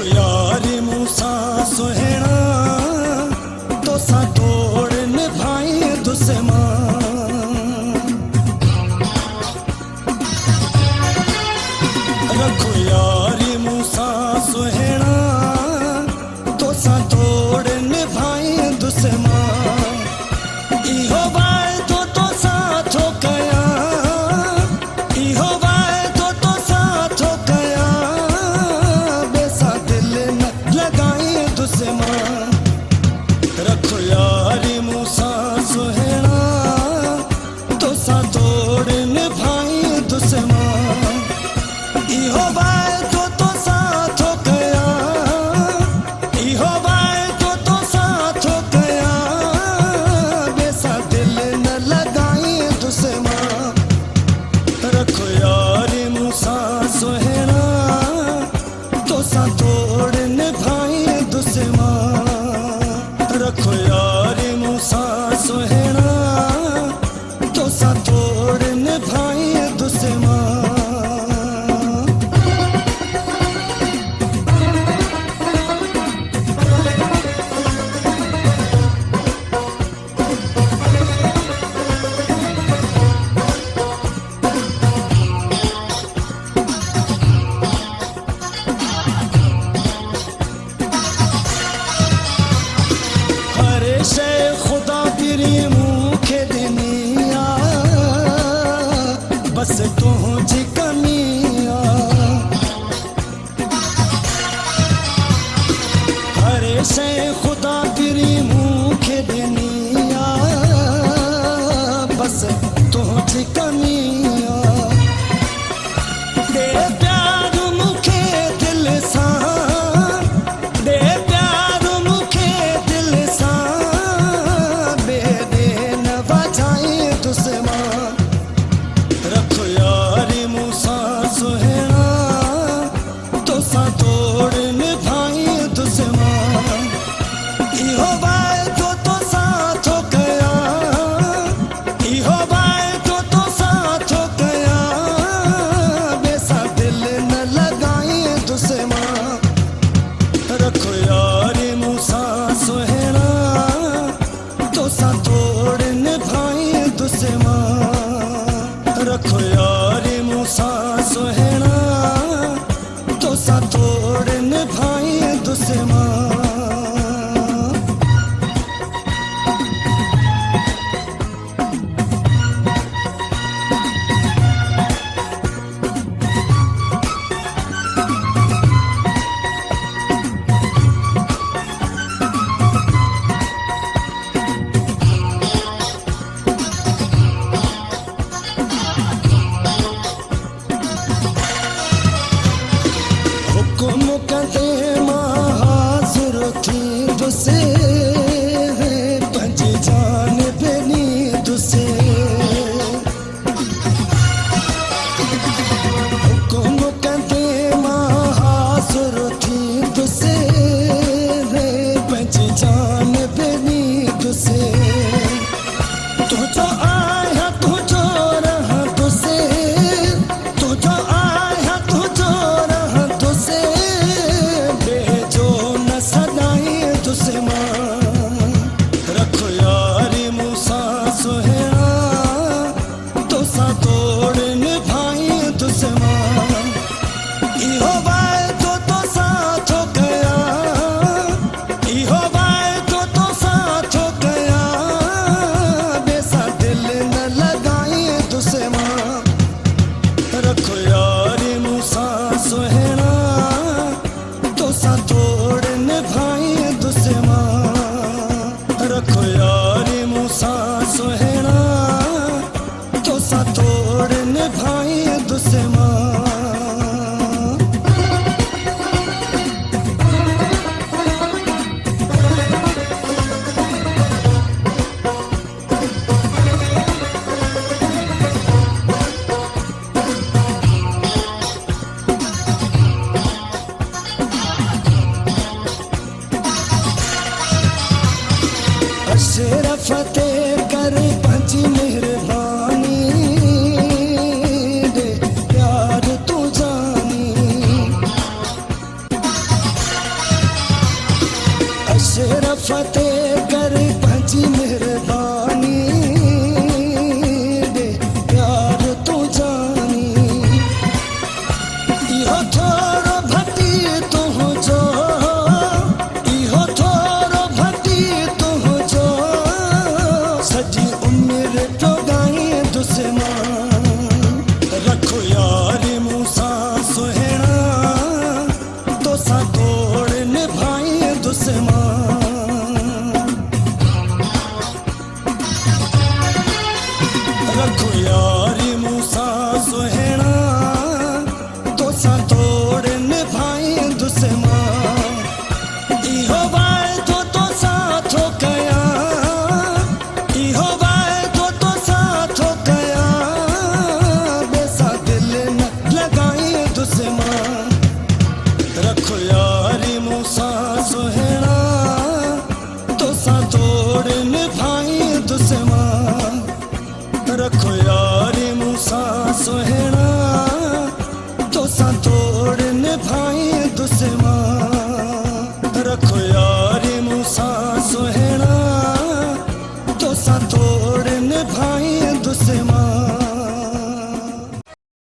यारी मूसा सुहेना तो सा तोड़ निभाई दुश्मन। रखो यारी मूसा सुहेना तो सा तोड़ निभाई दुश्मन। इहो वायदो तो साथो कया, इहो वायदो तो साथो कया, बेसा दिल न लगाई दुश्मन। रखो यारी मूसा सुहेना तो सा तोड़ निभाई दुश्मन। इहो वायदो तो साथो कया, इहो वायदो तो साथो कया, बेसा दिल न लगाई दुश्मन। रखो यारी मूसा सुहेना तो सा तोड़ निभाई दुश्मन। रखो यारी मूसा सुहेना तो सा तोड़ निभाई दुश्मन। से खुदा तेरी मुखे दुनिया बस तुझी कमिया। हरे से खुदा तेरी मुखे दुनिया बस तुझी कमिया। दे प्यार मुखे दिल सा, दे प्यार मुखे दिल सा, दुश्मन। रखो यारी मूसा सुहेना तो सा तोड़ निभाई दुश्मन। इहो वायदो तो साथो कया, इहो वायदो तो साथो कया, बेसा दिल न लगाई दुश्मन। रखो यारी मूसा सुहेना तो सा तोड़ निभाई दुश्मन। रखो यारी मूसा सुहेना तो सा तोड़ निभाई दुश्मन। हुक्म कदे हाज़िर थी दुसे पंज जान बेनी दुसे। हुक्म कदे हाज़िर थी दुसे पंज जान बेनी दुसे। तुझो आया तुझो रहा दुसे, तुझो आया तुझो रहा दुसे, बेजो न सदाई दुश्मन। रखो यारी मूसा सुहेना तो सा तोड़ निभाई दुश्मन। इहो वायदो तो साथो कया, इहो वायदो तो साथो कया, बेसा दिल न लगाई दुश्मन। रखो यारी मूसा सुहेना तो सा तोड़ निभाई दुश्मन। रखो यारी मूसा सुहेना तो सा तोड़ निभाई दुश्मन। शरफते कर पंजी मेहरबानी दे प्यार तू जानी। शेर फतेह